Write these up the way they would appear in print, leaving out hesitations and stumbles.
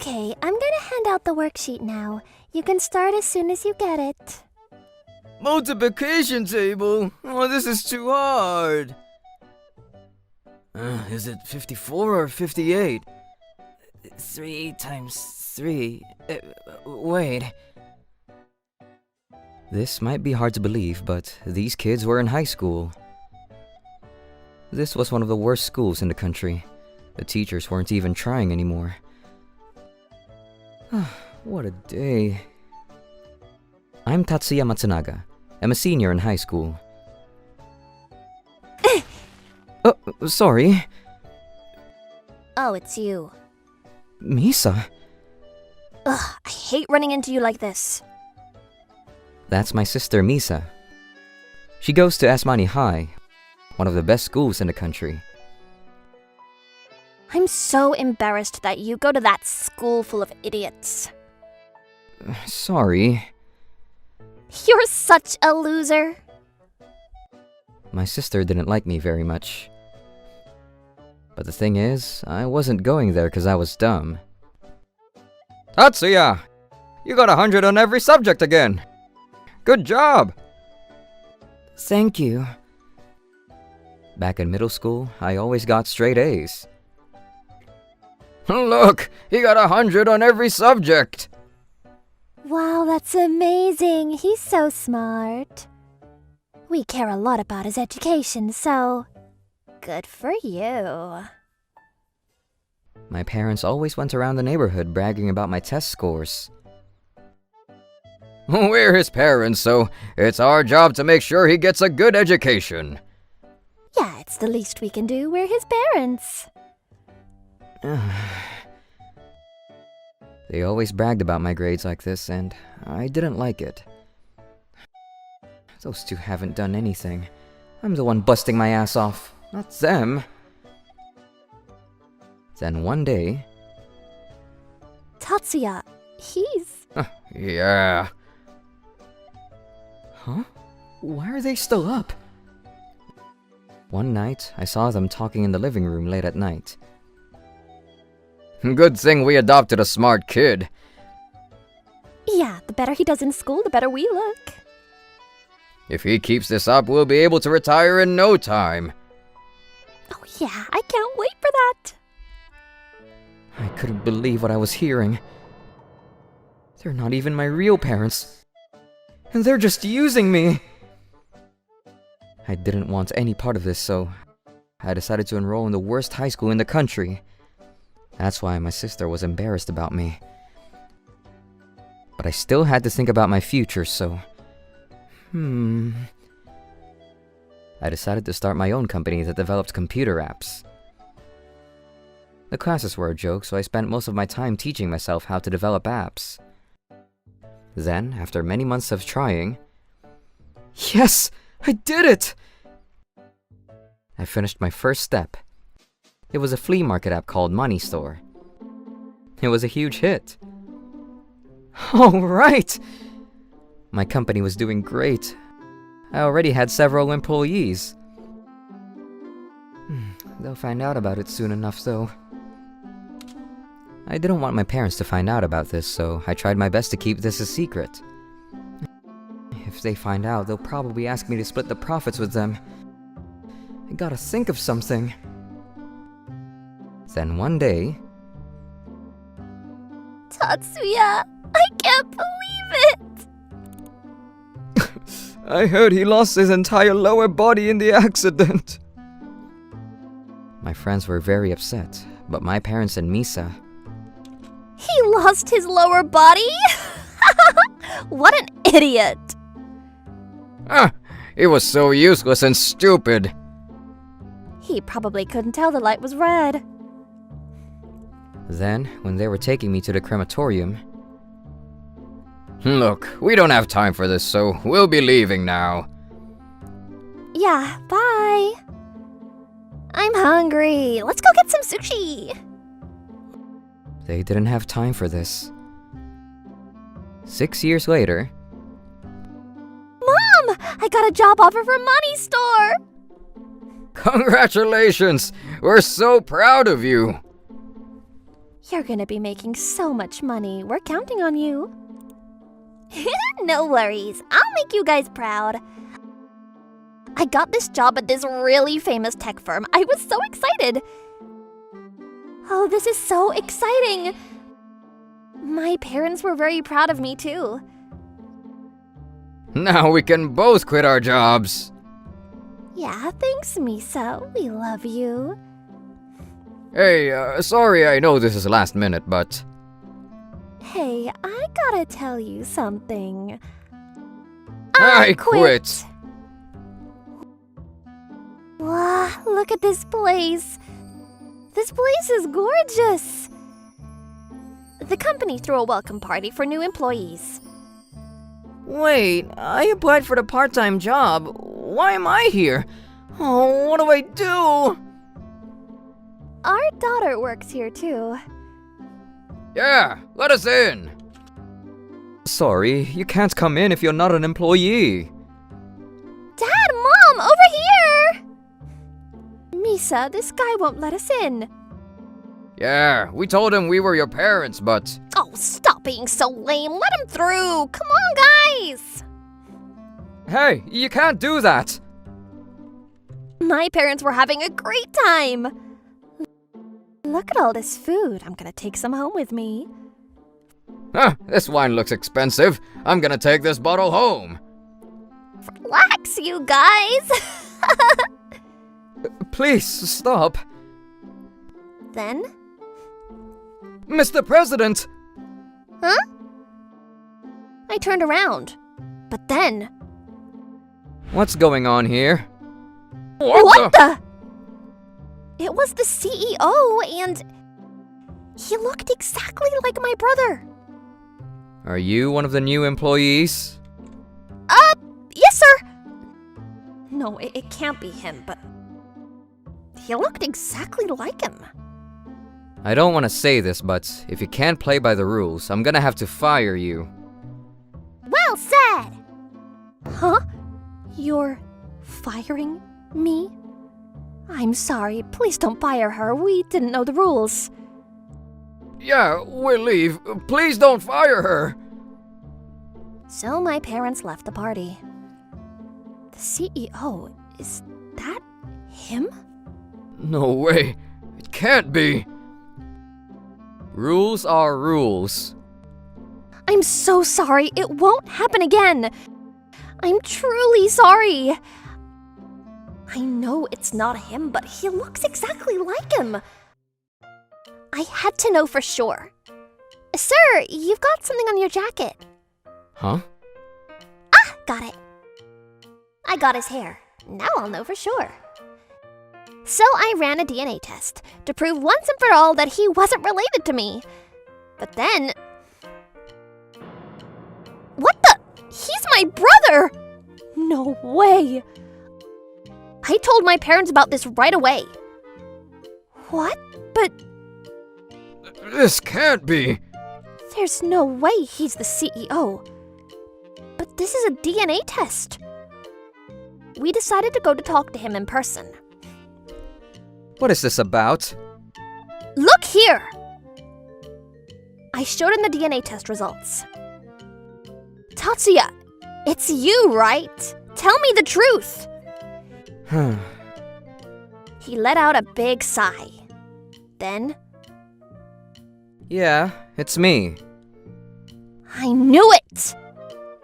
Okay, I'm gonna hand out the worksheet now. You can start as soon as you get it. Multiplication table? Oh, this is too hard. Is it 54 or 58? 3 times 3. Wait. This might be hard to believe, but these kids were in high school. This was one of the worst schools in the country. The teachers weren't even trying anymore. What a day. I'm Tatsuya Matsunaga. I'm a senior in high school. Oh, sorry. Oh, it's you. Misa? Ugh, I hate running into you like this. That's my sister Misa. She goes to Asmani High, one of the best schools in the country. I'm so embarrassed that you go to that school full of idiots. Sorry. You're such a loser. My sister didn't like me very much. But the thing is, I wasn't going there because I was dumb. Tatsuya! You got 100 on every subject again! Good job! Thank you. Back in middle school, I always got straight A's. Look! He got 100 on every subject! Wow, that's amazing. He's so smart. We care a lot about his education, so good for you. My parents always went around the neighborhood bragging about my test scores. We're his parents, so it's our job to make sure he gets a good education. Yeah, it's the least we can do. We're his parents. They always bragged about my grades like this, and I didn't like it. Those two haven't done anything. I'm the one busting my ass off, not them. Then one day... Tatsuya, he's... Yeah. Huh? Why are they still up? One night, I saw them talking in the living room late at night. Good thing we adopted a smart kid. Yeah, the better he does in school, the better we look. If he keeps this up, we'll be able to retire in no time. Oh yeah, I can't wait for that. I couldn't believe what I was hearing. They're not even my real parents. And they're just using me. I didn't want any part of this, so I decided to enroll in the worst high school in the country. That's why my sister was embarrassed about me. But I still had to think about my future, so... I decided to start my own company that developed computer apps. The classes were a joke, so I spent most of my time teaching myself how to develop apps. Then, after many months of trying... Yes! I did it! I finished my first step. It was a flea market app called Money Store. It was a huge hit. Oh, right! My company was doing great. I already had several employees. They'll find out about it soon enough, though. I didn't want my parents to find out about this, so I tried my best to keep this a secret. If they find out, they'll probably ask me to split the profits with them. I gotta think of something. Then one day... Tatsuya, I can't believe it! I heard he lost his entire lower body in the accident. My friends were very upset, but my parents and Misa... He lost his lower body? What an idiot! He was so useless and stupid. He probably couldn't tell the light was red. Then, when they were taking me to the crematorium... Look, we don't have time for this, so we'll be leaving now. Yeah, bye. I'm hungry. Let's go get some sushi. They didn't have time for this. 6 years later... Mom! I got a job offer from Money Store! Congratulations! We're so proud of you! You're gonna be making so much money. We're counting on you. No worries. I'll make you guys proud. I got this job at this really famous tech firm. I was so excited. Oh, this is so exciting. My parents were very proud of me too. Now we can both quit our jobs. Yeah, thanks, Misa. We love you. Hey, sorry I know this is last minute, but... Hey, I gotta tell you something. I quit. Wow, look at this place. This place is gorgeous. The company threw a welcome party for new employees. Wait, I applied for the part-time job. Why am I here? Oh, what do I do? Our daughter works here too. Yeah, let us in. Sorry, you can't come in if you're not an employee. Dad, Mom, over here! Misa, this guy won't let us in. Yeah, we told him we were your parents, but... Oh, stop being so lame. Let him through. Come on, guys. Hey, you can't do that. My parents were having a great time. Look at all this food. I'm gonna take some home with me. Huh, this wine looks expensive. I'm gonna take this bottle home. Relax, you guys. Please, stop. Then? Mr. President! Huh? I turned around. But then... What's going on here? What the? It was the CEO, and he looked exactly like my brother. Are you one of the new employees? Yes, sir. No, it can't be him, but he looked exactly like him. I don't want to say this, but if you can't play by the rules, I'm gonna have to fire you. Well said. Huh? You're firing me? I'm sorry. Please don't fire her. We didn't know the rules. Yeah, we'll leave. Please don't fire her. So my parents left the party. The CEO, is that him? No way. It can't be. Rules are rules. I'm so sorry. It won't happen again. I'm truly sorry. I know it's not him, but he looks exactly like him. I had to know for sure. Sir, you've got something on your jacket. Huh? Ah, got it. I got his hair. Now I'll know for sure. So I ran a DNA test to prove once and for all that he wasn't related to me. But then... What the? He's my brother! No way! I told my parents about this right away. What? But This can't be. there's no way he's the CEO. But this is a DNA test. We decided to go to talk to him in person. What is this about? Look here! I showed him the DNA test results. Tatsuya, it's you, right? Tell me the truth! He let out a big sigh. Then, Yeah, it's me. I knew it!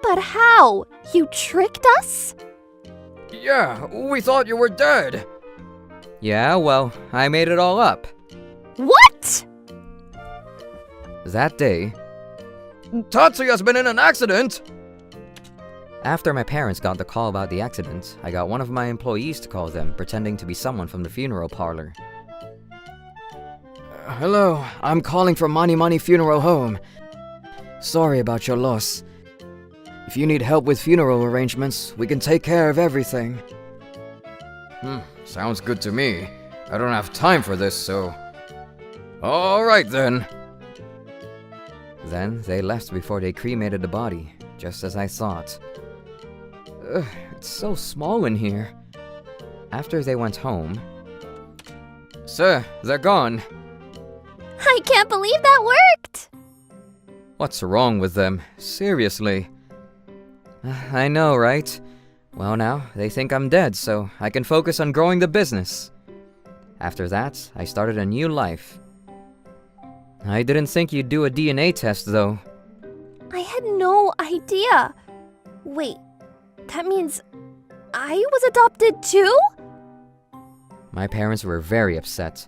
But how? You tricked us? Yeah, we thought you were dead. Yeah, well, I made it all up. What? That day, Tatsuya's been in an accident! After my parents got the call about the accident, I got one of my employees to call them, pretending to be someone from the funeral parlor. Hello, I'm calling from Money Money Funeral Home. Sorry about your loss. If you need help with funeral arrangements, we can take care of everything. Sounds good to me. I don't have time for this, so... Alright then. Then they left before they cremated the body, just as I thought. It's so small in here. After they went home... Sir, they're gone. I can't believe that worked! What's wrong with them? Seriously. I know, right? Well, now, they think I'm dead, so I can focus on growing the business. After that, I started a new life. I didn't think you'd do a DNA test, though. I had no idea. Wait, that means I was adopted too? My parents were very upset.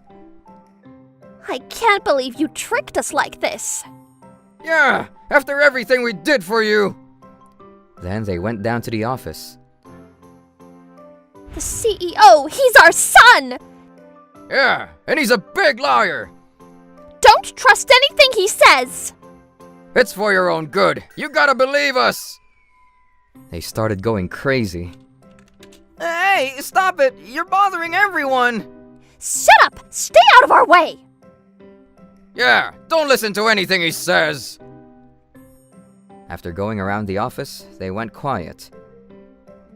I can't believe you tricked us like this. Yeah, after everything we did for you! Then they went down to the office. The CEO, he's our son! Yeah, and he's a big liar! Don't trust anything he says! It's for your own good. You gotta believe us! They started going crazy. Hey, stop it! You're bothering everyone! Shut up! Stay out of our way! Yeah, don't listen to anything he says! After going around the office, they went quiet.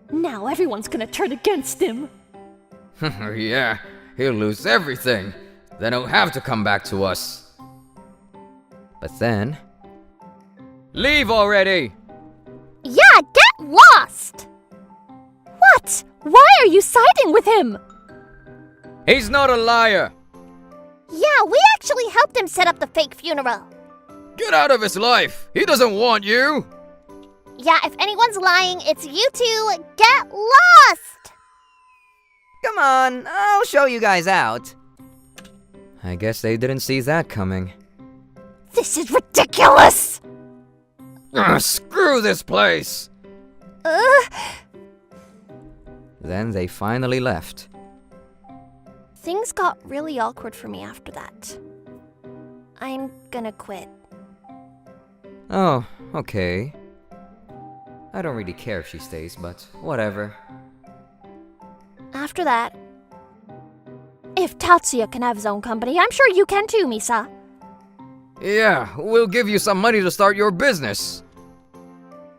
Now everyone's gonna turn against him. Yeah, he'll lose everything. Then he'll have to come back to us. But then... Leave already! Yeah, get lost! What? Why are you siding with him? He's not a liar! Yeah, we actually helped him set up the fake funeral. Get out of his life! He doesn't want you! Yeah, if anyone's lying, it's you two. Get lost! Come on, I'll show you guys out. I guess they didn't see that coming. This is ridiculous! Screw this place! Uh, Then they finally left. Things got really awkward for me after that. I'm gonna quit. Oh, okay. I don't really care if she stays, but whatever. After that, if Tatsuya can have his own company, I'm sure you can too, Misa. Yeah, we'll give you some money to start your business.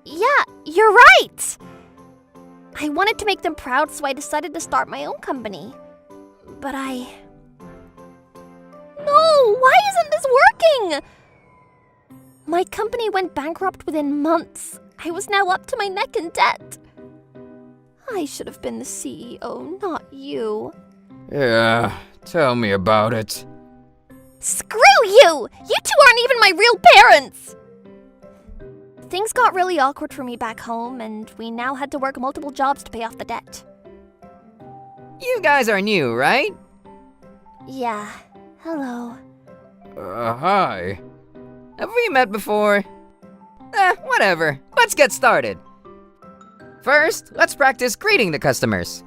Yeah, you're right! I wanted to make them proud, so I decided to start my own company. But No! Why isn't this working? My company went bankrupt within months. I was now up to my neck in debt. I should have been the CEO, not you. Yeah, tell me about it. Screw you! You two aren't even my real parents! Things got really awkward for me back home, and we now had to work multiple jobs to pay off the debt. You guys are new, right? Yeah. Hello. Hi. Have we met before? Whatever. Let's get started. First, let's practice greeting the customers.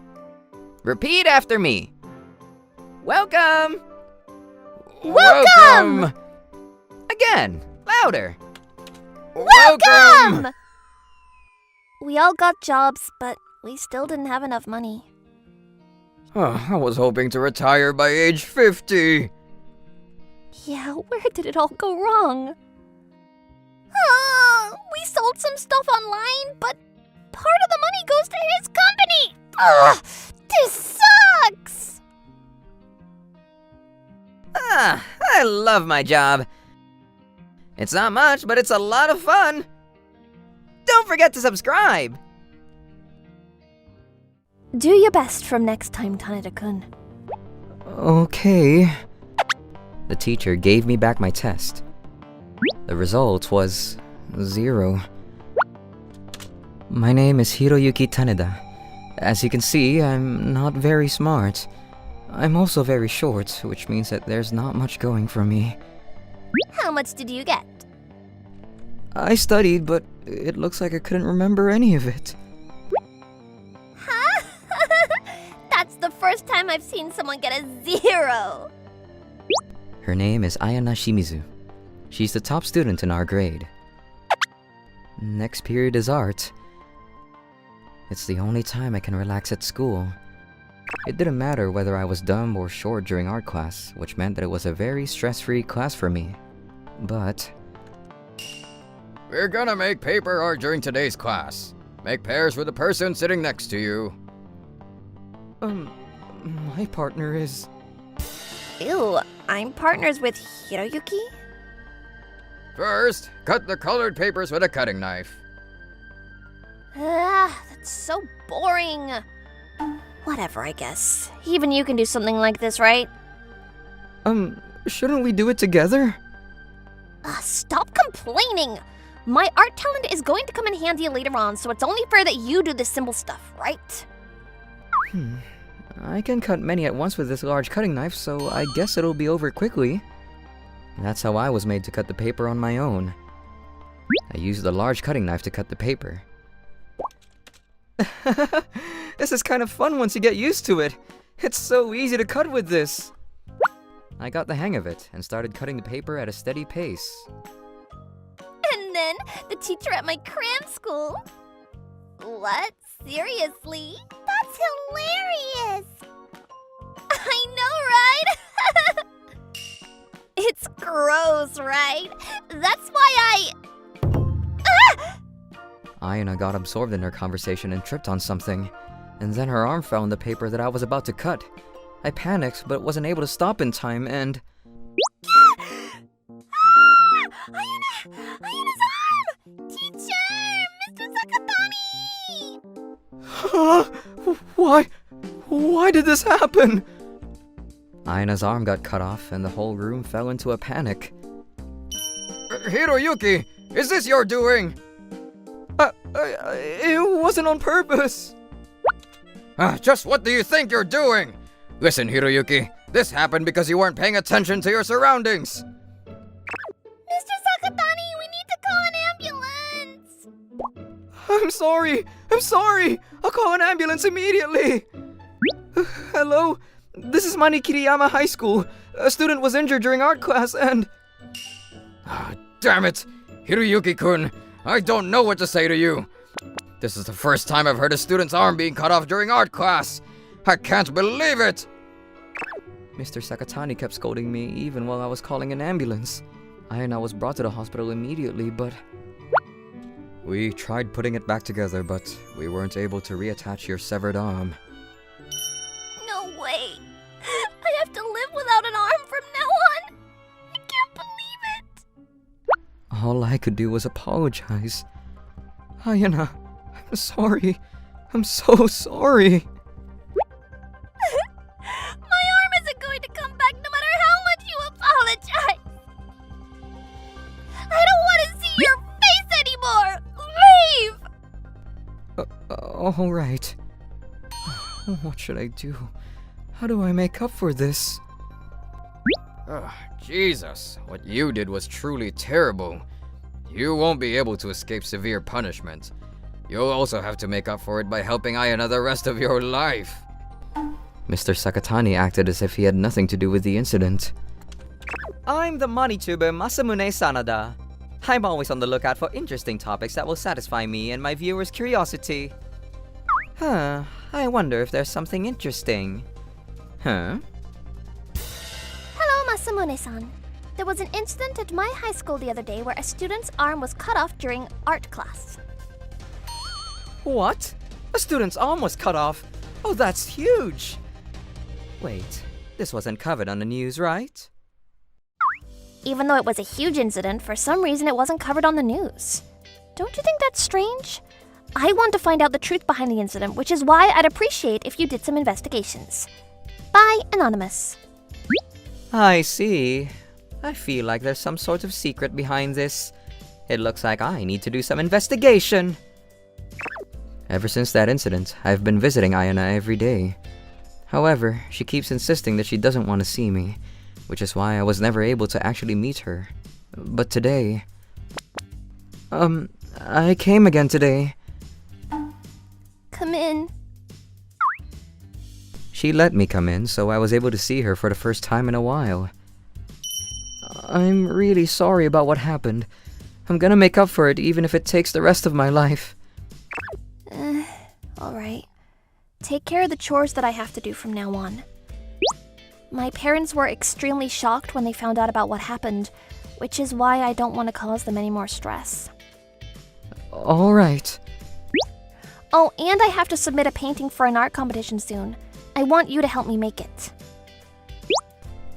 Repeat after me. Welcome! Welcome! Again, louder. Welcome! We all got jobs, but we still didn't have enough money. I was hoping to retire by age 50. Yeah, where did it all go wrong? We sold some stuff online, but part of the money goes to his company! Ugh, this sucks! I love my job. It's not much, but it's a lot of fun. Don't forget to subscribe. Do your best from next time, Taneda-kun. Okay. The teacher gave me back my test. The result was 0. My name is Hiroyuki Taneda. As you can see, I'm not very smart. I'm also very short, which means that there's not much going for me. How much did you get? I studied, but it looks like I couldn't remember any of it. Huh? That's the first time I've seen someone get a 0. Her name is Ayana Shimizu. She's the top student in our grade. Next period is art. It's the only time I can relax at school. It didn't matter whether I was dumb or short during art class, which meant that it was a very stress-free class for me. But... We're gonna make paper art during today's class. Make pairs with the person sitting next to you. My partner is... Ew, I'm partners with Hiroyuki? First, cut the colored papers with a cutting knife. That's so boring. Whatever, I guess. Even you can do something like this, right? Shouldn't we do it together? Stop complaining! My art talent is going to come in handy later on, so it's only fair that you do the simple stuff, right? I can cut many at once with this large cutting knife, so I guess it'll be over quickly. That's how I was made to cut the paper on my own. I used the large cutting knife to cut the paper. This is kind of fun once you get used to it. It's so easy to cut with this. I got the hang of it and started cutting the paper at a steady pace. And then the teacher at my cram school. What? Seriously? That's hilarious! I know, right? It's gross, right? That's why Ayana got absorbed in her conversation and tripped on something, and then her arm fell on the paper that I was about to cut. I panicked, but wasn't able to stop in time, and... Ayana's arm! Teacher! Mr. Sakatani! Why did this happen? Ayana's arm got cut off, and the whole room fell into a panic. Hiroyuki, is this your doing? It wasn't on purpose. Just what do you think you're doing? Listen, Hiroyuki, this happened because you weren't paying attention to your surroundings. Mr. Sakatani, we need to call an ambulance! I'm sorry. I'll call an ambulance immediately. Hello? This is Manikiriyama High School. A student was injured during art class and... Damn it! Hiroyuki-kun, I don't know what to say to you. This is the first time I've heard a student's arm being cut off during art class. I can't believe it! Mr. Sakatani kept scolding me even while I was calling an ambulance. Ayana was brought to the hospital immediately, but... We tried putting it back together, but we weren't able to reattach your severed arm. No way! I have to live without an arm from now on! I can't believe it! All I could do was apologize. Ayana, I'm sorry. I'm so sorry. My arm isn't going to come back no matter how much you apologize! I don't want to see your face anymore! Leave! All right. What should I do? How do I make up for this? Jesus, what you did was truly terrible. You won't be able to escape severe punishment. You'll also have to make up for it by helping Ayana the rest of your life. Mr. Sakatani acted as if he had nothing to do with the incident. I'm the money tuber Masamune Sanada. I'm always on the lookout for interesting topics that will satisfy me and my viewers' curiosity. I wonder if there's something interesting. Hello, Masamune-san. There was an incident at my high school the other day where a student's arm was cut off during art class. What? A student's arm was cut off? Oh, that's huge! Wait, this wasn't covered on the news, right? Even though it was a huge incident, for some reason it wasn't covered on the news. Don't you think that's strange? I want to find out the truth behind the incident, which is why I'd appreciate if you did some investigations. Bye, Anonymous. I see. I feel like there's some sort of secret behind this. It looks like I need to do some investigation. Ever since that incident, I've been visiting Ayana every day. However, she keeps insisting that she doesn't want to see me, which is why I was never able to actually meet her. But today... I came again today. Come in. She let me come in, so I was able to see her for the first time in a while. I'm really sorry about what happened. I'm gonna make up for it even if it takes the rest of my life. Alright. Take care of the chores that I have to do from now on. My parents were extremely shocked when they found out about what happened, which is why I don't want to cause them any more stress. Alright. Oh, and I have to submit a painting for an art competition soon. I want you to help me make it.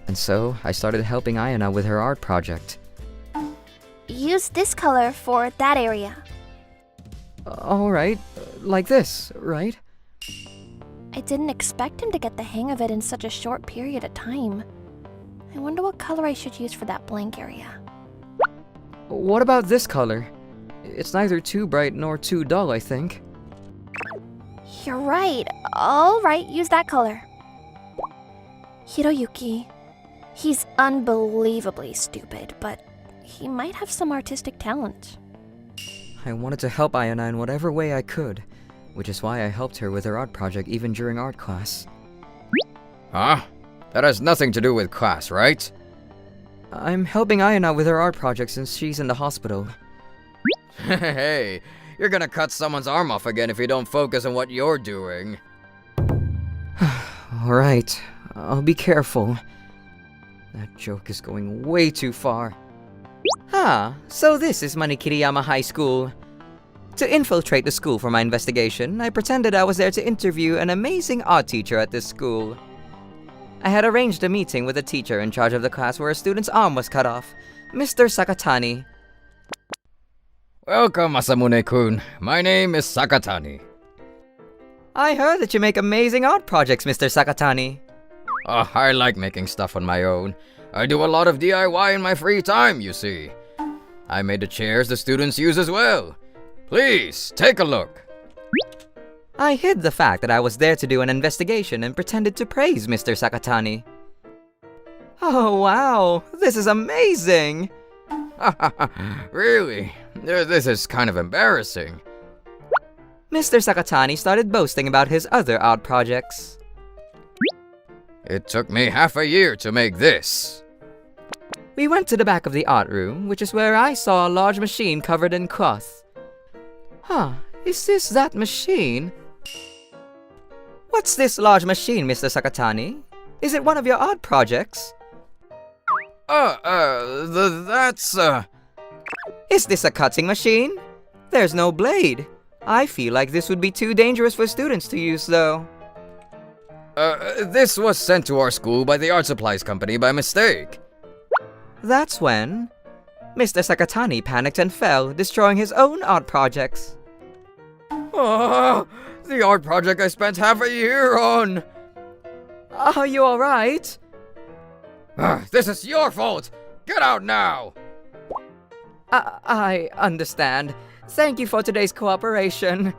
And so, I started helping Ayana with her art project. Use this color for that area. Alright, like this, right? I didn't expect him to get the hang of it in such a short period of time. I wonder what color I should use for that blank area. What about this color? It's neither too bright nor too dull, I think. You're right. Alright, use that color. Hiroyuki. He's unbelievably stupid, but he might have some artistic talent. I wanted to help Ayana in whatever way I could, which is why I helped her with her art project even during art class. Huh? That has nothing to do with class, right? I'm helping Ayana with her art project since she's in the hospital. Hey, you're gonna cut someone's arm off again if you don't focus on what you're doing. Alright, I'll be careful. That joke is going way too far. Ah, so this is Manikiriyama High School. To infiltrate the school for my investigation, I pretended I was there to interview an amazing art teacher at this school. I had arranged a meeting with the teacher in charge of the class where a student's arm was cut off, Mr. Sakatani. Welcome, Masamune-kun. My name is Sakatani. I heard that you make amazing art projects, Mr. Sakatani. Oh, I like making stuff on my own. I do a lot of DIY in my free time, you see. I made the chairs the students use as well. Please, take a look. I hid the fact that I was there to do an investigation and pretended to praise Mr. Sakatani. Oh wow, this is amazing! Really? This is kind of embarrassing. Mr. Sakatani started boasting about his other art projects. It took me half a year to make this. We went to the back of the art room, which is where I saw a large machine covered in cloth. Huh, is this that machine? What's this large machine, Mr. Sakatani? Is it one of your art projects? That's, Is this a cutting machine? There's no blade. I feel like this would be too dangerous for students to use, though. This was sent to our school by the art supplies company by mistake. That's when Mr. Sakatani panicked and fell, destroying his own art projects. Oh, the art project I spent half a year on! Are you alright? This is your fault! Get out now! I understand. Thank you for today's cooperation.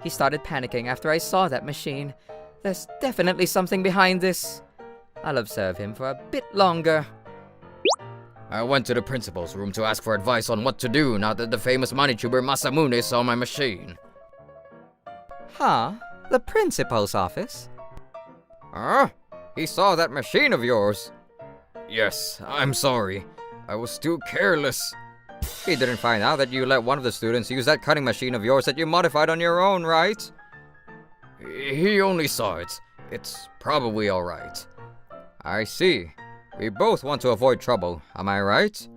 He started panicking after I saw that machine. There's definitely something behind this. I'll observe him for a bit longer. I went to the principal's room to ask for advice on what to do now that the famous money-tuber Masamune saw my machine. Huh? The principal's office? Huh? He saw that machine of yours? Yes, I'm sorry. I was too careless. He didn't find out that you let one of the students use that cutting machine of yours that you modified on your own, right? He only saw it. It's probably alright. I see. We both want to avoid trouble, am I right?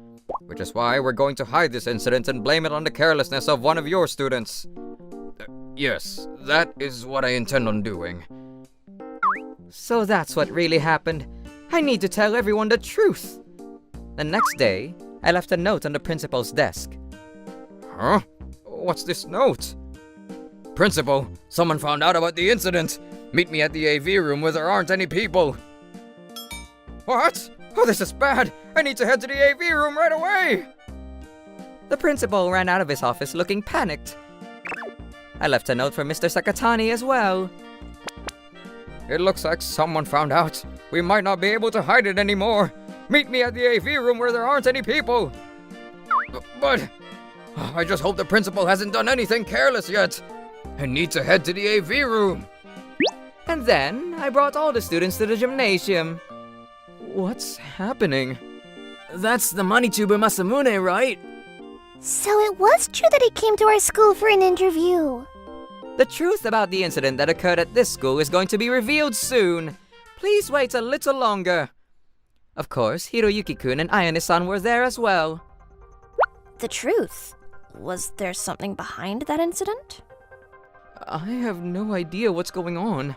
Which is why we're going to hide this incident and blame it on the carelessness of one of your students. Yes, that is what I intend on doing. So that's what really happened. I need to tell everyone the truth. The next day, I left a note on the principal's desk. Huh? What's this note? Principal, someone found out about the incident. Meet me at the AV room where there aren't any people. What? Oh, this is bad. I need to head to the AV room right away. The principal ran out of his office looking panicked. I left a note for Mr. Sakatani as well. It looks like someone found out. We might not be able to hide it anymore. Meet me at the AV room where there aren't any people. But I just hope the principal hasn't done anything careless yet. I need to head to the AV room. And then I brought all the students to the gymnasium. What's happening? That's the money-tuber Masamune, right? So it was true that he came to our school for an interview. The truth about the incident that occurred at this school is going to be revealed soon. Please wait a little longer. Of course, Hiroyuki-kun and Ayane-san were there as well. The truth? Was there something behind that incident? I have no idea what's going on.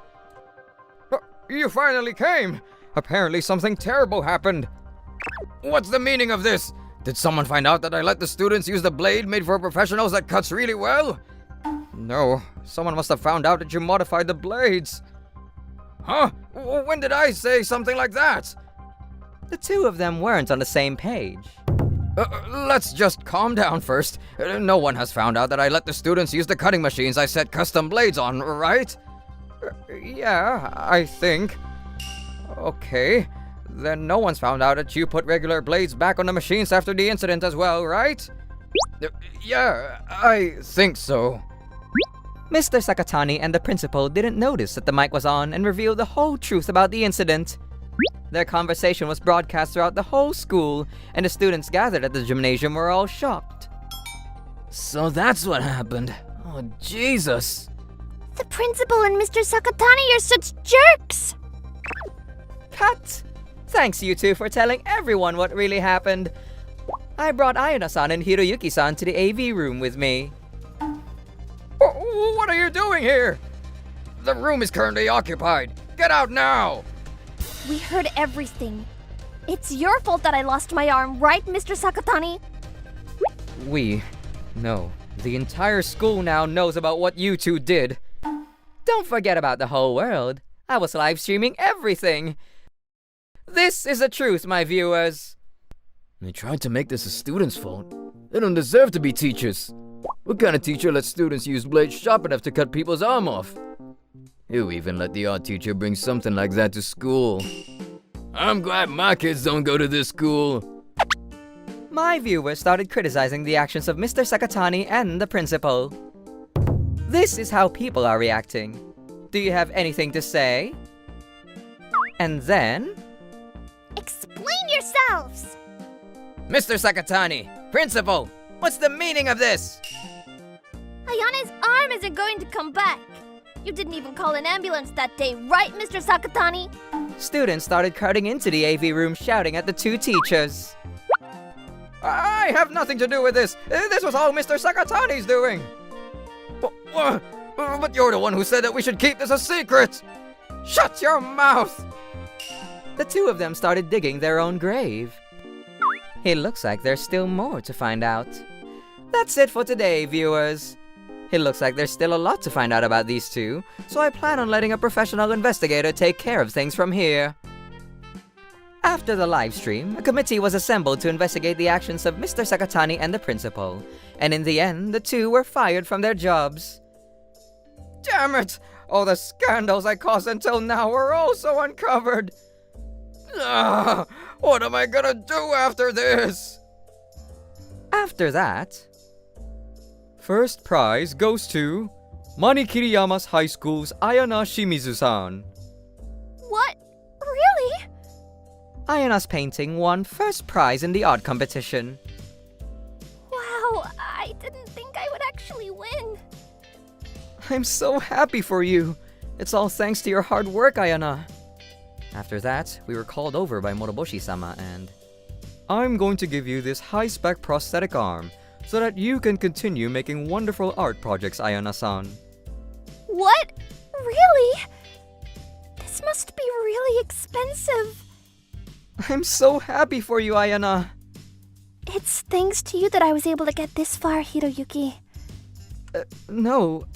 You finally came. Apparently something terrible happened. What's the meaning of this? Did someone find out that I let the students use the blade made for professionals that cuts really well? No, someone must have found out that you modified the blades. Huh? When did I say something like that? The two of them weren't on the same page. Let's just calm down first. No one has found out that I let the students use the cutting machines I set custom blades on, right? Yeah, I think. Okay, then no one's found out that you put regular blades back on the machines after the incident as well, right? Yeah, I think so. Mr. Sakatani and the principal didn't notice that the mic was on and revealed the whole truth about the incident. Their conversation was broadcast throughout the whole school, and the students gathered at the gymnasium were all shocked. So that's what happened. Oh, Jesus. The principal and Mr. Sakatani are such jerks! Cut! Thanks you two for telling everyone what really happened. I brought Ayana-san and Hiroyuki-san to the AV room with me. What are you doing here? The room is currently occupied. Get out now! We heard everything. It's your fault that I lost my arm, right, Mr. Sakatani? No. The entire school now knows about what you two did. Don't forget about the whole world. I was live streaming everything. This is the truth, my viewers. They tried to make this a student's fault. They don't deserve to be teachers. What kind of teacher lets students use blades sharp enough to cut people's arm off? Who even let the art teacher bring something like that to school? I'm glad my kids don't go to this school. My viewers started criticizing the actions of Mr. Sakatani and the principal. This is how people are reacting. Do you have anything to say? And then... Explain yourselves! Mr. Sakatani, principal, what's the meaning of this? Ayana's arm isn't going to come back. You didn't even call an ambulance that day, right, Mr. Sakatani? Students started crowding into the AV room shouting at the two teachers. I have nothing to do with this. This was all Mr. Sakatani's doing. But you're the one who said that we should keep this a secret. Shut your mouth. The two of them started digging their own grave. It looks like there's still more to find out. That's it for today, viewers. It looks like there's still a lot to find out about these two, so I plan on letting a professional investigator take care of things from here. After the live stream, a committee was assembled to investigate the actions of Mr. Sakatani and the principal, and in the end, the two were fired from their jobs. Damn it! All the scandals I caused until now were also uncovered. What am I gonna do after this? After that... First prize goes to Mani Kiriyama's High School's Ayana Shimizu-san. What? Really? Ayana's painting won first prize in the art competition. Wow, I didn't think I would actually win. I'm so happy for you. It's all thanks to your hard work, Ayana. After that, we were called over by Moroboshi-sama and... I'm going to give you this high-spec prosthetic arm so that you can continue making wonderful art projects, Ayana-san. What? Really? This must be really expensive. I'm so happy for you, Ayana. It's thanks to you that I was able to get this far, Hiroyuki. No,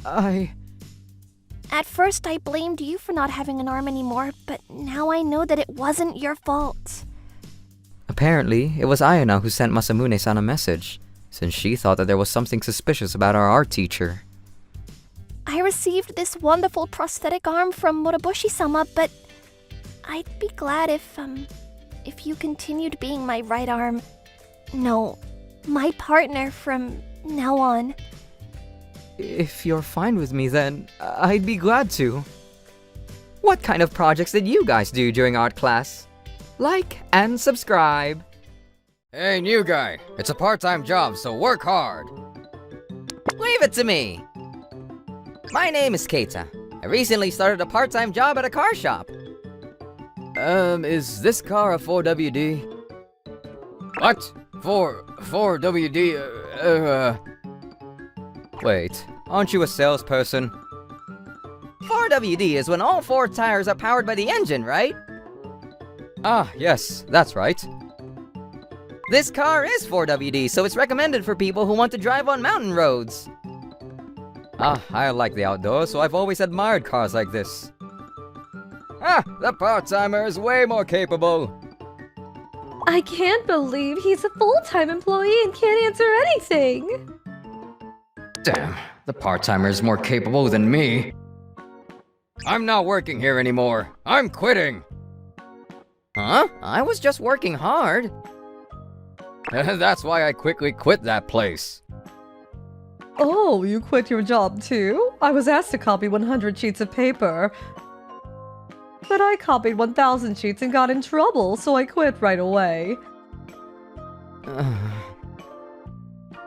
At first, I blamed you for not having an arm anymore, but now I know that it wasn't your fault. Apparently, it was Ayana who sent Masamune-san a message, since she thought that there was something suspicious about our art teacher. I received this wonderful prosthetic arm from Moroboshi-sama, but I'd be glad if you continued being my right arm. No, my partner from now on. If you're fine with me, then I'd be glad to. What kind of projects did you guys do during art class? Like and subscribe. Hey, new guy. It's a part-time job, so work hard. Leave it to me. My name is Keita. I recently started a part-time job at a car shop. Is this car a 4WD? What? 4WD? Wait, aren't you a salesperson? 4WD is when all four tires are powered by the engine, right? Ah, yes, that's right. This car is 4WD, so it's recommended for people who want to drive on mountain roads. Ah, I like the outdoors, so I've always admired cars like this. Ah, the part-timer is way more capable. I can't believe he's a full-time employee and can't answer anything. Damn, the part-timer is more capable than me. I'm not working here anymore. I'm quitting. Huh? I was just working hard. That's why I quickly quit that place. Oh, you quit your job too? I was asked to copy 100 sheets of paper. But I copied 1,000 sheets and got in trouble, so I quit right away.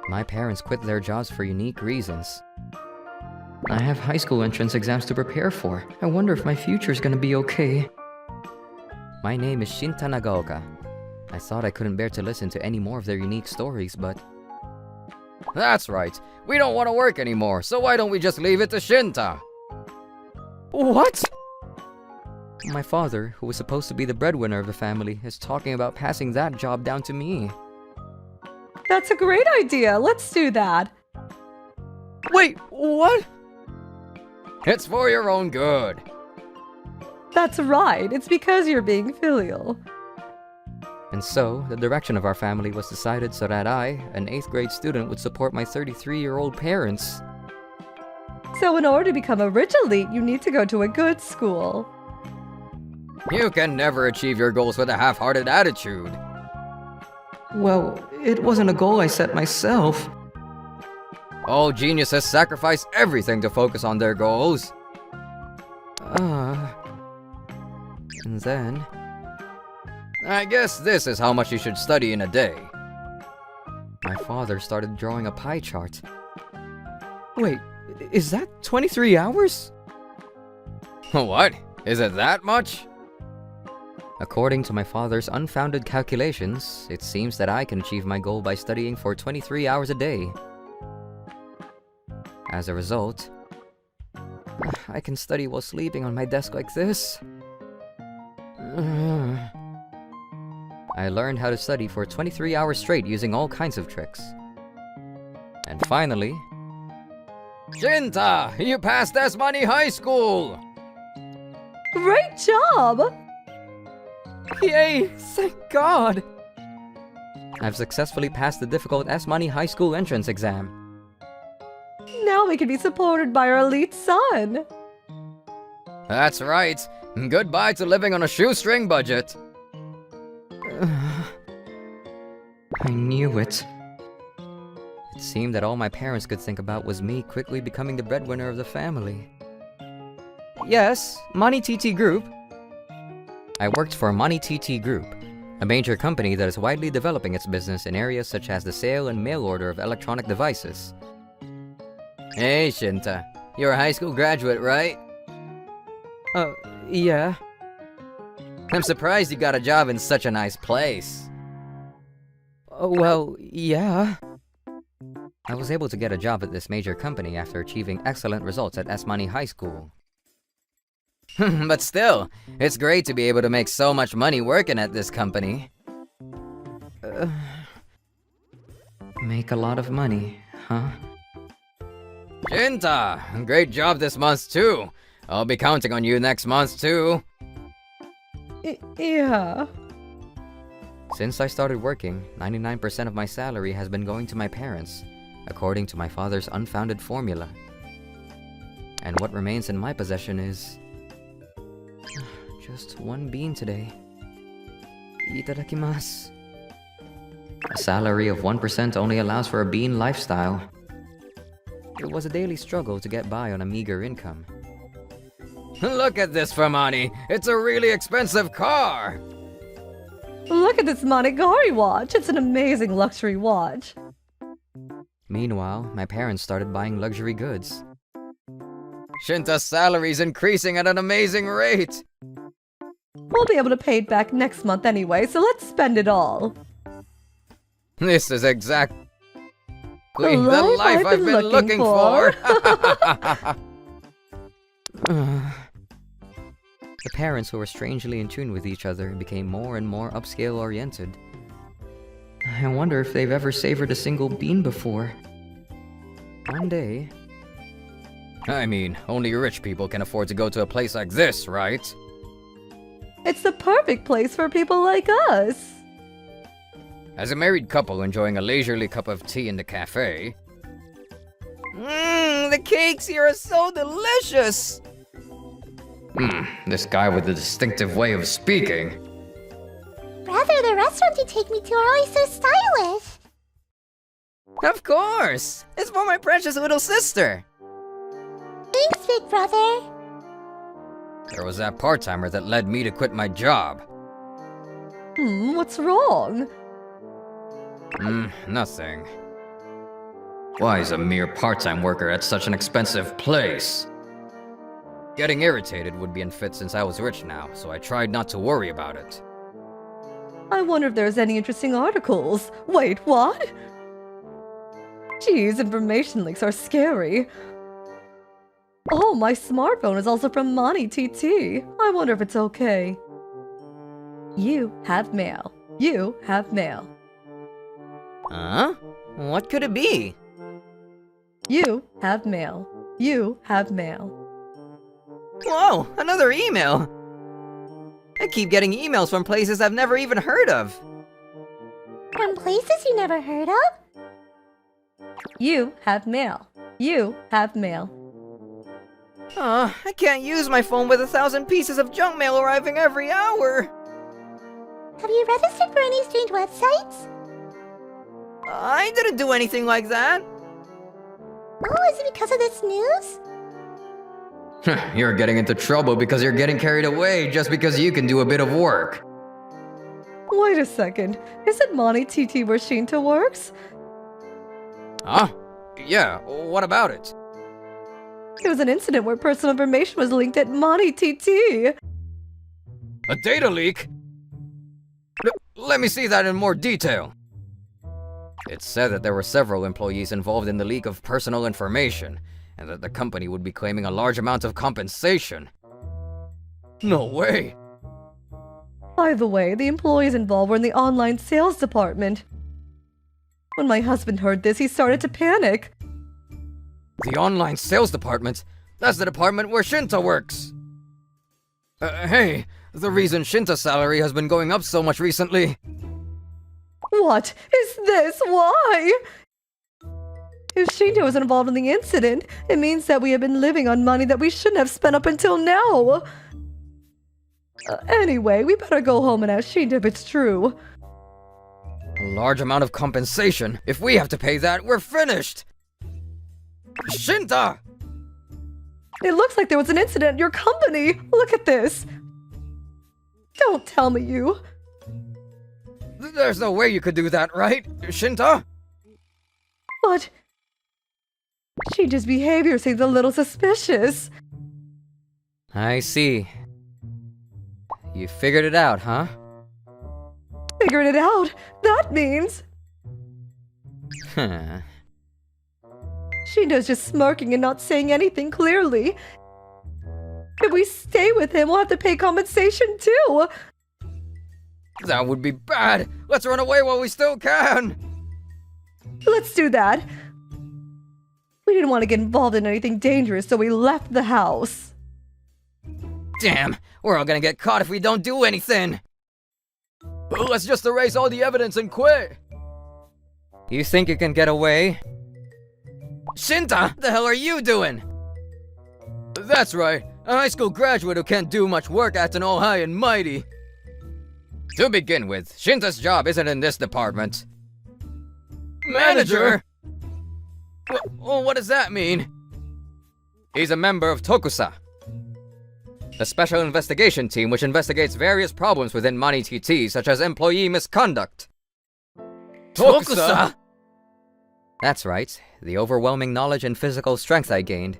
My parents quit their jobs for unique reasons. I have high school entrance exams to prepare for. I wonder if my future's gonna be okay. My name is Shinta Nagaoka. I thought I couldn't bear to listen to any more of their unique stories, but... That's right. We don't want to work anymore, so why don't we just leave it to Shinta? What? My father, who was supposed to be the breadwinner of the family, is talking about passing that job down to me. That's a great idea. Let's do that. Wait, what? It's for your own good. That's right. It's because you're being filial. And so, the direction of our family was decided so that I, an 8th grade student, would support my 33-year-old parents. So in order to become a rich elite, you need to go to a good school. You can never achieve your goals with a half-hearted attitude. Well, it wasn't a goal I set myself. All geniuses sacrifice everything to focus on their goals. And then... I guess this is how much you should study in a day. my father started drawing a pie chart. Wait, is that 23 hours? What? Is it that much? According to my father's unfounded calculations, it seems that I can achieve my goal by studying for 23 hours a day. As a result, I can study while sleeping on my desk like this. I learned how to study for 23 hours straight using all kinds of tricks. And finally... Shinta! You passed S-Money High School! Great job! Yay! Thank God! I've successfully passed the difficult S-Money High School entrance exam. Now we can be supported by our elite son. That's right. Goodbye to living on a shoestring budget. I knew it. It seemed that all my parents could think about was me quickly becoming the breadwinner of the family. Yes, Money TT Group. I worked for Money TT Group, a major company that is widely developing its business in areas such as the sale and mail order of electronic devices. Hey, Shinta. You're a high school graduate, right? Yeah. I'm surprised you got a job in such a nice place. Well, yeah. I was able to get a job at this major company after achieving excellent results at S-Money High School. But still, it's great to be able to make so much money working at this company. Make a lot of money, huh? Shinta, great job this month too. I'll be counting on you next month too. Yeah. Since I started working, 99% of my salary has been going to my parents, according to my father's unfounded formula. And what remains in my possession is... just one bean today. Itadakimasu. A salary of 1% only allows for a bean lifestyle. It was a daily struggle to get by on a meager income. Look at this, Famani. It's a really expensive car. Look at this Monigari watch. It's an amazing luxury watch. Meanwhile, my parents started buying luxury goods. Shinta's salary's increasing at an amazing rate. We'll be able to pay it back next month anyway, so let's spend it all. This is exactly The the life I've been looking for. The parents, who were strangely in tune with each other, became more and more upscale-oriented. I wonder if they've ever savored a single bean before. One day... I mean, only rich people can afford to go to a place like this, right? It's the perfect place for people like us. As a married couple enjoying a leisurely cup of tea in the cafe... The cakes here are so delicious! This guy with a distinctive way of speaking. Brother, the restaurants you take me to are always so stylish. Of course! It's for my precious little sister! Thanks, big brother. There was that part-timer that led me to quit my job. What's wrong? Nothing. Why is a mere part-time worker at such an expensive place? Getting irritated would be unfit since I was rich now, so I tried not to worry about it. I wonder if there's any interesting articles. Wait, what? Geez, information leaks are scary. Oh, my smartphone is also from Monty TT. I wonder if it's okay. You have mail. You have mail. Huh? What could it be? You have mail. You have mail. Whoa, another email! I keep getting emails from places I've never even heard of. From places you never heard of? You have mail. You have mail. I can't use my phone with 1,000 pieces of junk mail arriving every hour. Have you registered for any strange websites? I didn't do anything like that. Oh, is it because of this news? You're getting into trouble because you're getting carried away just because you can do a bit of work. Wait a second. Is it Monty TT where Shinta works? Huh? Yeah, what about it? There was an incident where personal information was leaked at Monty TT. A data leak? Let me see that in more detail. It said that there were several employees involved in the leak of personal information, and that the company would be claiming a large amount of compensation. No way! By the way, the employees involved were in the online sales department. When my husband heard this, he started to panic. The online sales department? That's the department where Shinta works! Hey, the reason Shinta's salary has been going up so much recently... What is this? Why? If Shinta was involved in the incident, it means that we have been living on money that we shouldn't have spent up until now. Anyway, we better go home and ask Shinta if it's true. A large amount of compensation? If we have to pay that, we're finished! Shinta! It looks like there was an incident at your company. Look at this. Don't tell me you. There's no way you could do that, right, Shinta? But Shinta's behavior seems a little suspicious. I see. You figured it out, huh? Figured it out. That means Huh. Shinta's just smirking and not saying anything clearly. If we stay with him, we'll have to pay compensation too. That would be bad! Let's run away while we still can! Let's do that. We didn't want to get involved in anything dangerous, so we left the house. Damn, we're all gonna get caught if we don't do anything! Let's just erase all the evidence and quit! You think you can get away? Shinta, the hell are you doing? That's right, a high school graduate who can't do much work acting all high and mighty. To begin with, Shinta's job isn't in this department. Manager? Well, what does that mean? He's a member of Tokusa, a special investigation team which investigates various problems within Money TT, such as employee misconduct. Tokusa? That's right, the overwhelming knowledge and physical strength I gained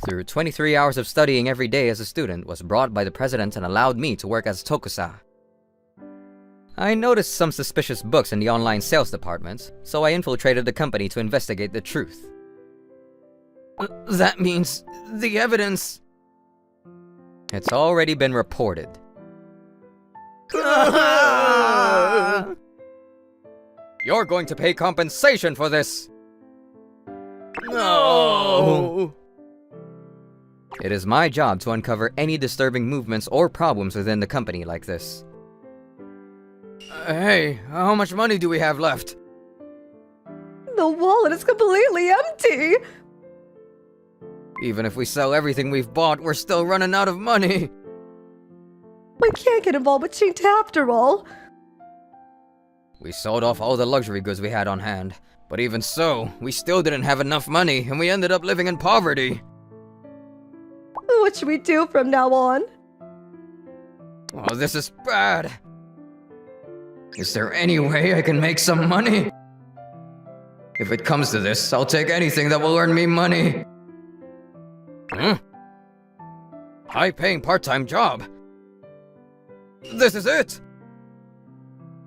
through 23 hours of studying every day as a student was brought by the president and allowed me to work as Tokusa. I noticed some suspicious books in the online sales department, so I infiltrated the company to investigate the truth. That means the evidence... It's already been reported. You're going to pay compensation for this! No! It is my job to uncover any disturbing movements or problems within the company like this. Hey, how much money do we have left? The wallet is completely empty. Even if we sell everything we've bought, we're still running out of money. We can't get involved with cheat after all. We sold off all the luxury goods we had on hand. But even so, we still didn't have enough money, and we ended up living in poverty. What should we do from now on? Oh, this is bad. Is there any way I can make some money? If it comes to this, I'll take anything that will earn me money. High-paying part-time job. This is it!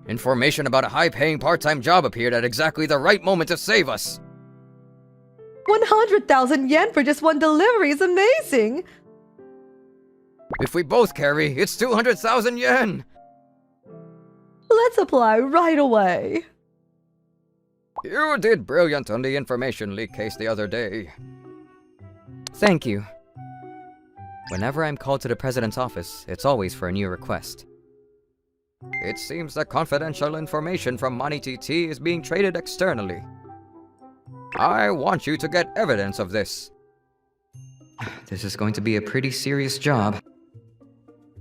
Information about a high-paying part-time job appeared at exactly the right moment to save us. 100,000 yen for just one delivery is amazing. If we both carry, it's 200,000 yen. Let's apply right away. You did brilliant on the information leak case the other day. Thank you. Whenever I'm called to the president's office, it's always for a new request. It seems that confidential information from Money TT is being traded externally. I want you to get evidence of this. This is going to be a pretty serious job.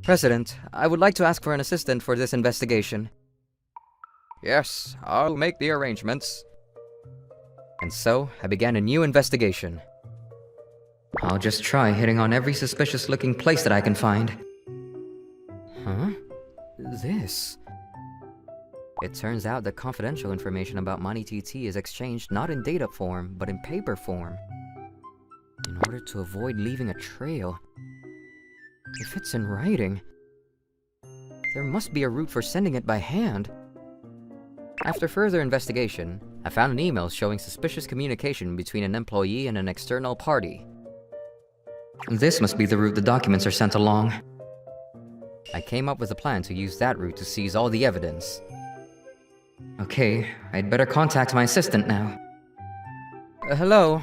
President, I would like to ask for an assistant for this investigation. Yes, I'll make the arrangements. And so, I began a new investigation. I'll just try hitting on every suspicious-looking place that I can find. Huh? This? It turns out that confidential information about Money TT is exchanged not in data form, but in paper form. In order to avoid leaving a trail. If it's in writing, there must be a route for sending it by hand. After further investigation, I found an email showing suspicious communication between an employee and an external party. This must be the route the documents are sent along. I came up with a plan to use that route to seize all the evidence. Okay, I'd better contact my assistant now. Hello?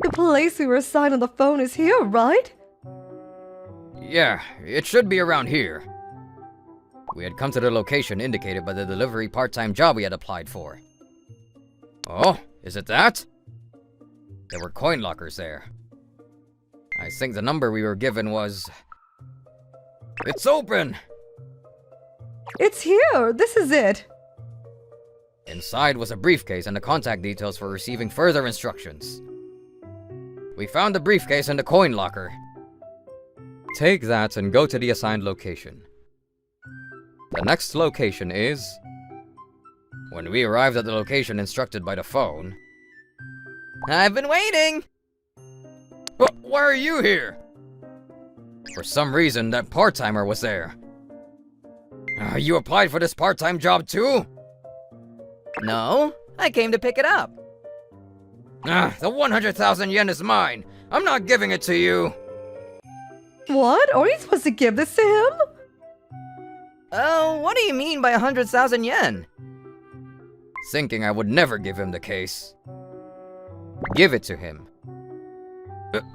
The place we were assigned on the phone is here, right? Yeah, it should be around here. We had come to the location indicated by the delivery part-time job we had applied for. Oh, is it that? There were coin lockers there. I think the number we were given was... It's open! It's here. This is it. Inside was a briefcase and the contact details for receiving further instructions. We found the briefcase and the coin locker. Take that and go to the assigned location. The next location is... When we arrived at the location instructed by the phone... I've been waiting! Why are you here? For some reason, that part-timer was there. You applied for this part-time job too? No, I came to pick it up. The 100,000 yen is mine. I'm not giving it to you. What? Are you supposed to give this to him? Oh, what do you mean by 100,000 yen? Thinking I would never give him the case. Give it to him.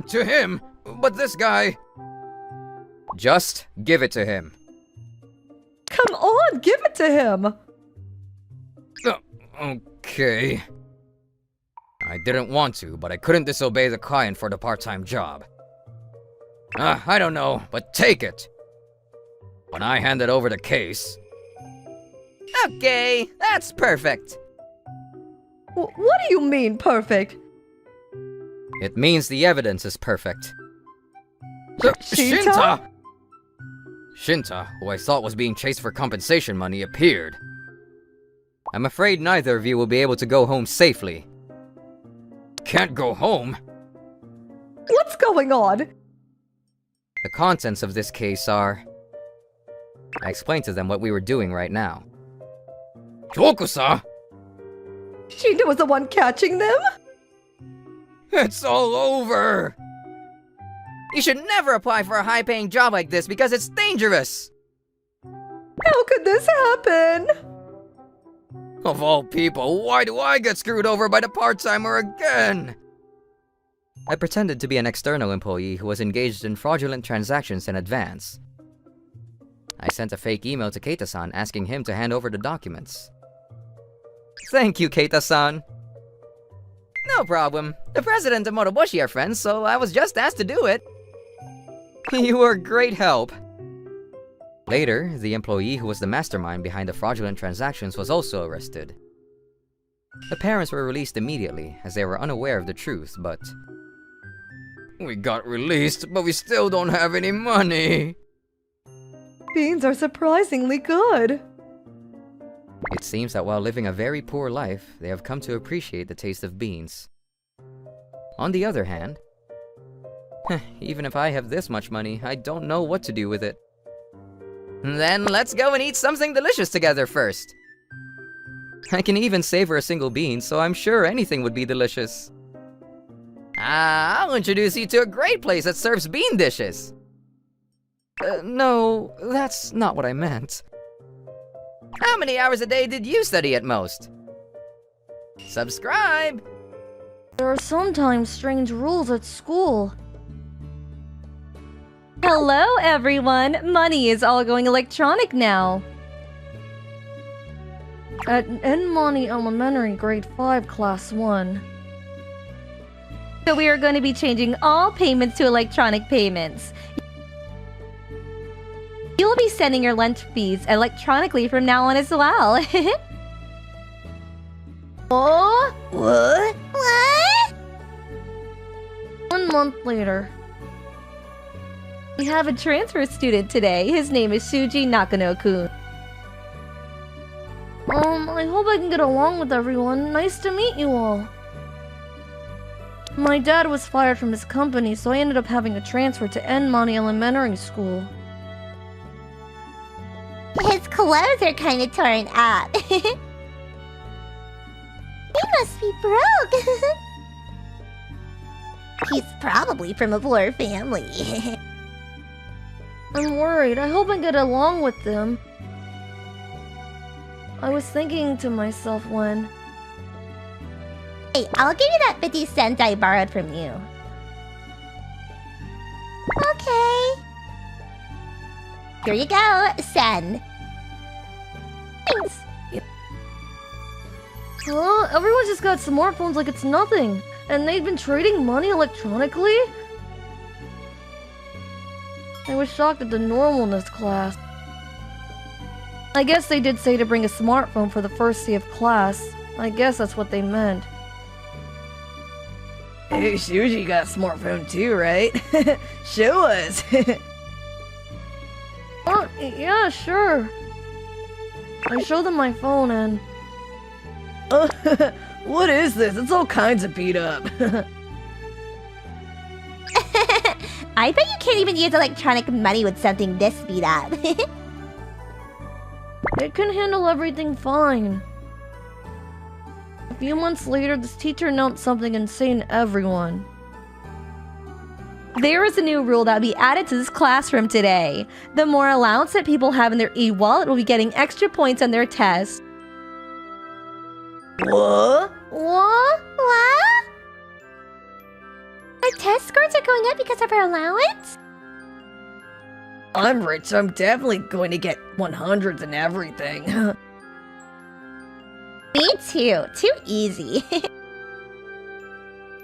To him? But this guy... Just give it to him. Come on, give it to him. Okay. I didn't want to, but I couldn't disobey the client for the part-time job. I don't know, but take it. When I handed over the case... Okay, that's perfect. What do you mean, perfect? It means the evidence is perfect. Shinta? Shinta, who I thought was being chased for compensation money, appeared. I'm afraid neither of you will be able to go home safely. Can't go home? What's going on? The contents of this case are... I explained to them what we were doing right now. Tokusa! Shinta was the one catching them? It's all over! You should never apply for a high-paying job like this because it's dangerous! How could this happen? Of all people, why do I get screwed over by the part-timer again? I pretended to be an external employee who was engaged in fraudulent transactions in advance. I sent a fake email to Keita-san asking him to hand over the documents. Thank you, Keita-san. No problem. The president and Moroboshi are friends, so I was just asked to do it. You were great help. Later, the employee who was the mastermind behind the fraudulent transactions was also arrested. The parents were released immediately, as they were unaware of the truth, but... We got released, but we still don't have any money. Beans are surprisingly good. It seems that while living a very poor life, they have come to appreciate the taste of beans. On the other hand, even if I have this much money, I don't know what to do with it. Then let's go and eat something delicious together first. I can even savor a single bean, so I'm sure anything would be delicious. I'll introduce you to a great place that serves bean dishes. No, that's not what I meant. How many hours a day did you study at most? Subscribe! There are sometimes strange rules at school. Hello, everyone! Money is all going electronic now. At Enmani Elementary Grade 5 Class 1. So we are going to be changing all payments to electronic payments. You'll be sending your lunch fees electronically from now on as well. Oh? What? What? 1 month later. We have a transfer student today. His name is Shuji Nakano-kun. I hope I can get along with everyone. Nice to meet you all. My dad was fired from his company, so I ended up having to transfer to Enmani Elementary School. His clothes are kind of torn up. He must be broke. He's probably from a poor family. I'm worried. I hope I get along with them. I was thinking to myself when... Hey, I'll give you that 50 cents I borrowed from you. Okay. Here you go. Send. Thanks. Huh? Everyone just got smartphones like it's nothing. And they've been trading money electronically? I was shocked at the normalness class. I guess they did say to bring a smartphone for the first day of class. I guess that's what they meant. Hey, Shuji got a smartphone too, right? Show us. Oh, yeah, sure. I showed them my phone and... What is this? It's all kinds of beat up. I bet you can't even use electronic money with something this beat up. It can handle everything fine. A few months later, this teacher announced something insane to everyone. There is a new rule that will be added to this classroom today. The more allowance that people have in their e-wallet will be getting extra points on their test. What? What? What? Our test scores are going up because of our allowance? I'm rich, so I'm definitely going to get 100s and everything. Me too. Too easy.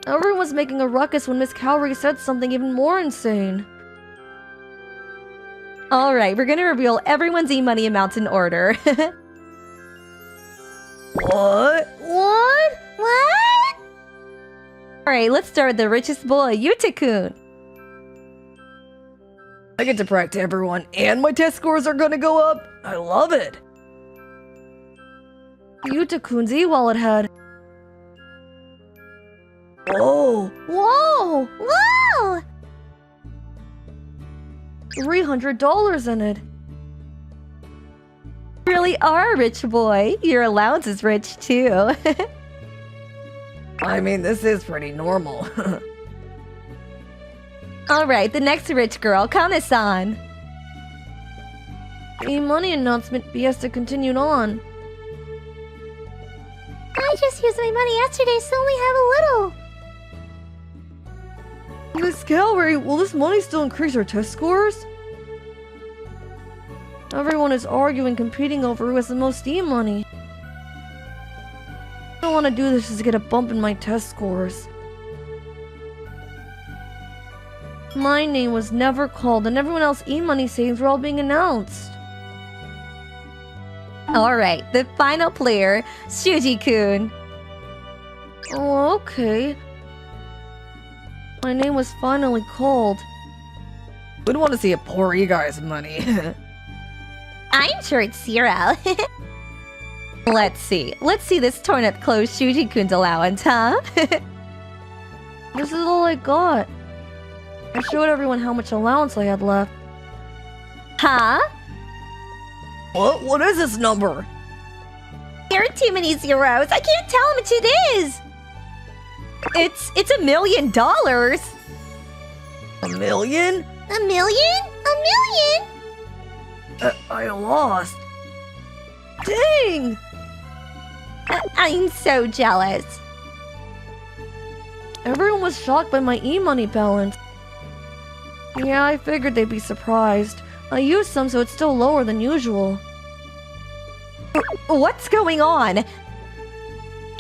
Everyone was making a ruckus when Miss Cowrie said something even more insane. Alright, we're gonna reveal everyone's e-money amounts in order. What? What? What? Alright, let's start with the richest boy, Yuta-kun. I get to brag to everyone, and my test scores are gonna go up. I love it. Yuta-kun's e-wallet had... Whoa. Whoa! Whoa! $300 in it. You really are a rich boy. Your allowance is rich too. I mean, this is pretty normal. Alright, the next rich girl, Kana-san. E-money announcement BS continued on. I just used my money yesterday, so only have a little. Miss Gallery, will this money still increase our test scores? Everyone is arguing, competing over who has the most E-money. I don't want to do this just to get a bump in my test scores. My name was never called, and everyone else's E-money savings were all being announced. Alright, the final player, Shuji-kun. Oh, okay. My name was finally called. Wouldn't want to see a poor you guys' money. I'm sure it's 0. Let's see this torn up clothes Shuji-kun's allowance, huh? This is all I got. I showed everyone how much allowance I had left. Huh? What is this number? There are too many zeros. I can't tell how much it is. It's $1 million. $1 million? $1 million? $1 million? I lost. Dang! I'm so jealous. Everyone was shocked by my e-money balance. Yeah, I figured they'd be surprised. I used some, so it's still lower than usual. What's going on?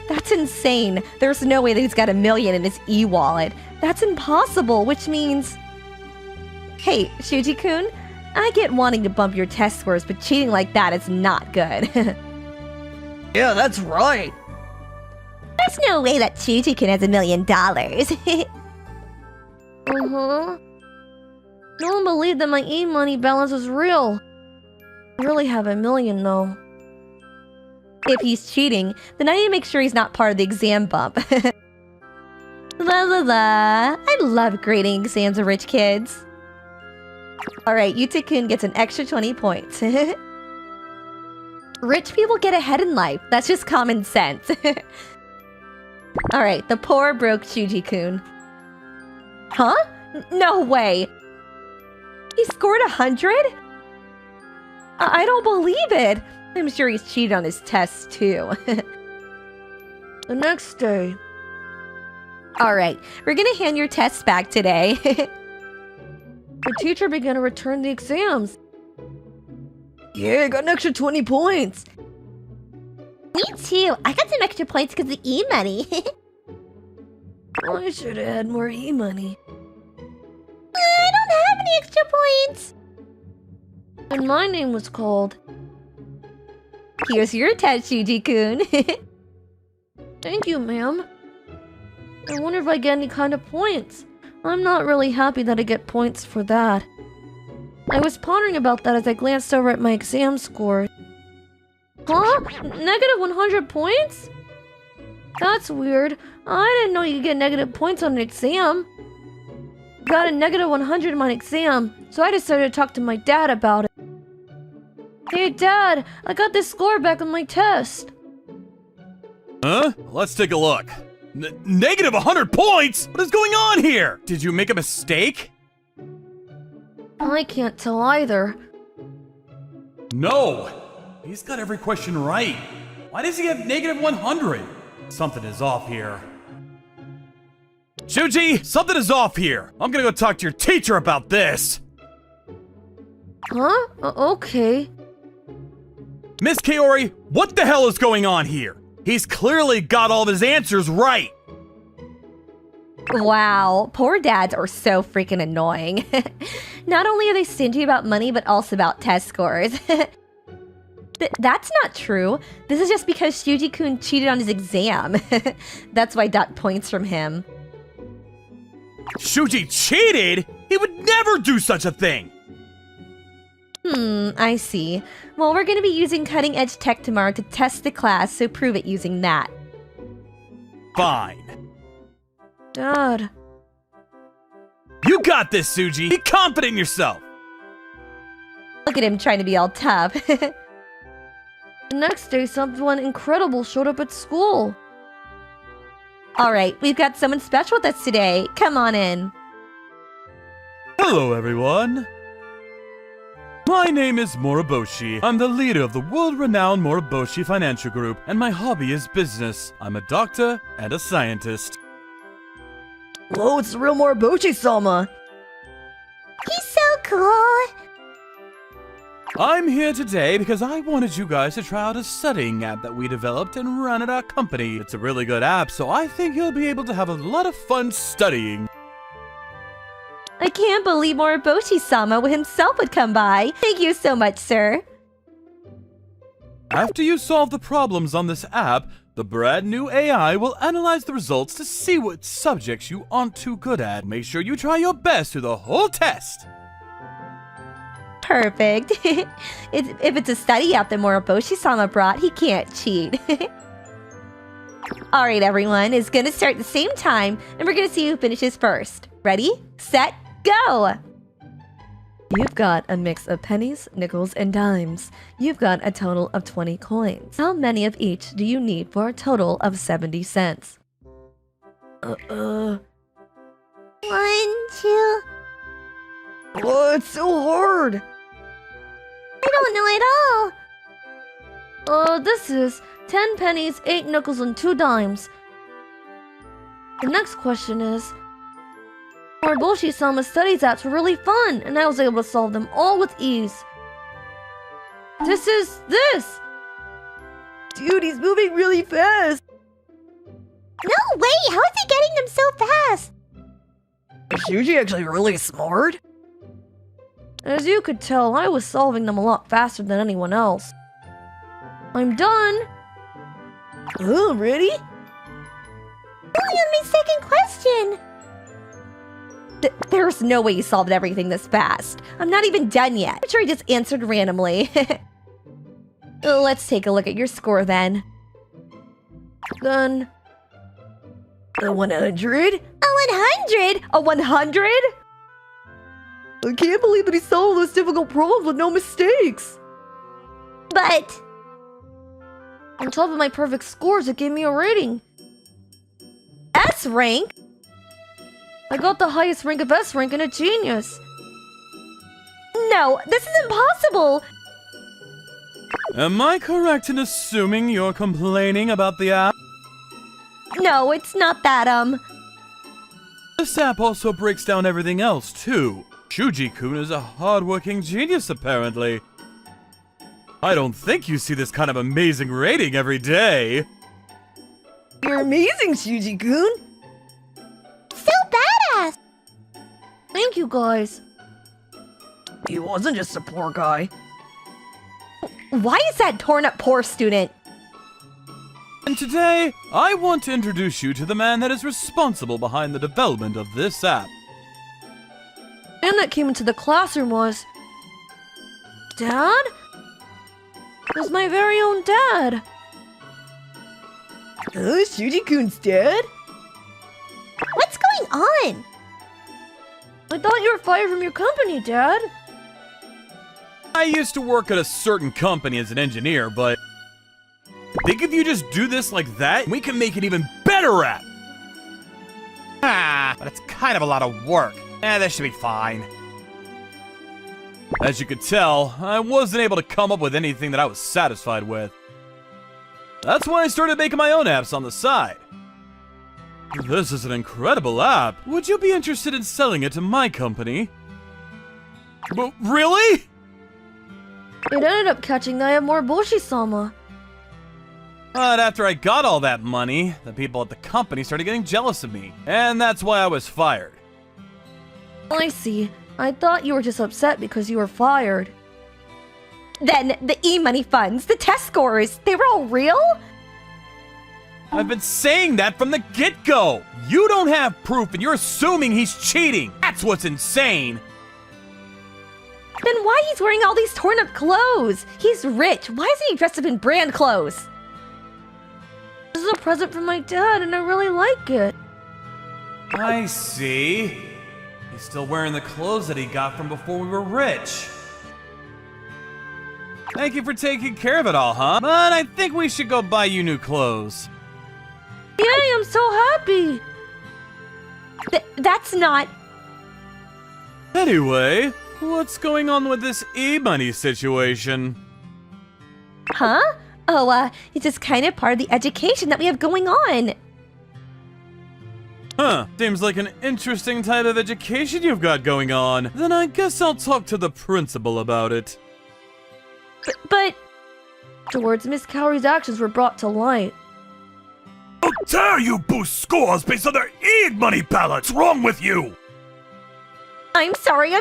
That's insane. There's no way that he's got $1 million in his e-wallet. That's impossible, which means... Hey, Shuji-kun, I get wanting to bump your test scores, but cheating like that is not good. Yeah, that's right. There's no way that Shuji-kun has $1 million. Uh-huh. No one believed that my e-money balance was real. I really have $1 million, though. If he's cheating, then I need to make sure he's not part of the exam bump. La la la. I love grading exams of rich kids. Alright, Yuta-kun gets an extra 20 points. Rich people get ahead in life. That's just common sense. Alright, the poor broke Shuji-kun. Huh? No way! He scored 100? I don't believe it! I'm sure he's cheated on his tests too. The next day. Alright, we're gonna hand your tests back today. The teacher began to return the exams. Yeah, I got an extra 20 points. Me too. I got some extra points because of e-money. I should have had more e-money. I don't have any extra points. And my name was called. Here's your test, Shuji-kun. Thank you, ma'am. I wonder if I get any kind of points. I'm not really happy that I get points for that. I was pondering about that as I glanced over at my exam score. Huh? Negative 100 points? That's weird. I didn't know you could get negative points on an exam. Got a negative 100 in my exam, so I decided to talk to my dad about it. Hey Dad, I got this score back on my test. Huh? Let's take a look. Negative 100 points? What is going on here? Did you make a mistake? I can't tell either. No! He's got every question right. Why does he have negative 100? Something is off here. Shuji, something is off here. I'm gonna go talk to your teacher about this. Huh? Okay. Miss Kaori, what the hell is going on here? He's clearly got all of his answers right. Wow, poor dads are so freaking annoying. Not only are they stingy about money, but also about test scores. That's not true. This is just because Shuji-kun cheated on his exam. That's why I got points from him. Shuji cheated? He would never do such a thing. I see. Well, we're going to be using cutting-edge tech tomorrow to test the class, so prove it using that. Fine. Dad. You got this, Shuji. Be confident in yourself. Look at him trying to be all tough. The next day, someone incredible showed up at school. Alright, we've got someone special with us today. Come on in. Hello, everyone. My name is Moriboshi. I'm the leader of the world-renowned Moriboshi Financial Group, and my hobby is business. I'm a doctor and a scientist. Whoa, it's the real Moriboshi-sama. He's so cool. I'm here today because I wanted you guys to try out a studying app that we developed and run at our company. It's a really good app, so I think you'll be able to have a lot of fun studying. I can't believe Moriboshi-sama himself would come by. Thank you so much, sir. After you solve the problems on this app, the brand new AI will analyze the results to see what subjects you aren't too good at. Make sure you try your best through the whole test. Perfect. If it's a study app that Moriboshi-sama brought, he can't cheat. Alright, everyone. It's gonna start at the same time, and we're gonna see who finishes first. Ready, set, go! You've got a mix of pennies, nickels, and dimes. You've got a total of 20 coins. How many of each do you need for a total of 70 cents? 1, 2. Oh, it's so hard! I don't know at all. This is 10 pennies, 8 nickels, and 2 dimes. The next question is, Moriboshi-sama's studies apps were really fun, and I was able to solve them all with ease. This is this! Dude, he's moving really fast! No way! How is he getting them so fast? Is Shuji actually really smart? As you could tell, I was solving them a lot faster than anyone else. I'm done! Oh, ready? Only on my second question. There's no way you solved everything this fast. I'm not even done yet. I'm sure he just answered randomly. Let's take a look at your score then. Then... A 100? A 100? A 100? I can't believe that he solved those difficult problems with no mistakes. But on top of my perfect scores, it gave me a rating. S rank? I got the highest rank of S rank and a genius. No, this is impossible. Am I correct in assuming you're complaining about the app? No, it's not that, This app also breaks down everything else, too. Shuji-kun is a hard-working genius, apparently. I don't think you see this kind of amazing rating every day. You're amazing, Shuji-kun. so badass. Thank you, guys. He wasn't just a poor guy. Why is that torn-up poor student? And today, I want to introduce you to the man that is responsible behind the development of this app. The man that came into the classroom was... Dad? It was my very own dad. Shuji-kun's dead? What's going on? I thought you were fired from your company, Dad. I used to work at a certain company as an engineer, but... think if you just do this like that, we can make an even better app! But it's kind of a lot of work. This should be fine. As you could tell, I wasn't able to come up with anything that I was satisfied with. That's why I started making my own apps on the side. This is an incredible app. Would you be interested in selling it to my company? But really? It ended up catching the eye of Moriboshi-sama. But after I got all that money, the people at the company started getting jealous of me. And that's why I was fired. I see. I thought you were just upset because you were fired. Then the e-money funds, the test scores, they were all real? I've been saying that from the get-go! You don't have proof and you're assuming he's cheating! That's what's insane! Then why he's wearing all these torn-up clothes? He's rich. Why isn't he dressed up in brand clothes? This is a present from my dad and I really like it. I see. He's still wearing the clothes that he got from before we were rich. Thank you for taking care of it all, huh? But I think we should go buy you new clothes. Yay, I'm so happy! That's not... Anyway, what's going on with this e-money situation? Huh? Oh, it's just kind of part of the education that we have going on. Huh, seems like an interesting type of education you've got going on. Then I guess I'll talk to the principal about it. But George, Miss Cowrie's actions were brought to light. How dare you boost scores based on their e-money ballots? What's wrong with you? I'm sorry.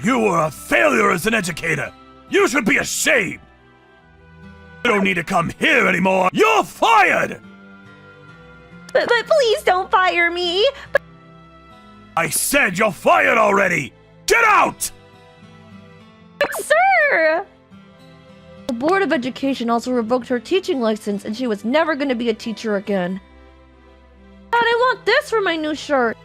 You are a failure as an educator. You should be ashamed. You don't need to come here anymore. You're fired! But please don't fire me. I said you're fired already! Get out! Sir! The Board of Education also revoked her teaching license and she was never going to be a teacher again. Dad, I want this for my new shirt.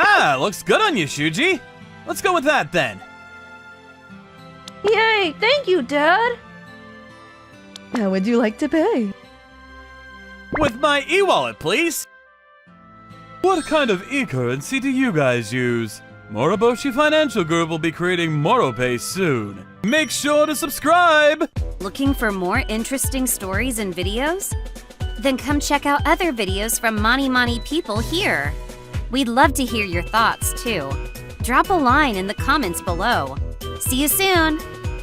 Ah, looks good on you, Shuji. Let's go with that then. Yay, thank you, Dad. How would you like to pay? With my e-wallet, please. What kind of e-currency do you guys use? Moroboshi Financial Group will be creating MoroPay soon. Make sure to subscribe! Looking for more interesting stories and videos? Then come check out other videos from Mani people here. We'd love to hear your thoughts, too. Drop a line in the comments below. See you soon!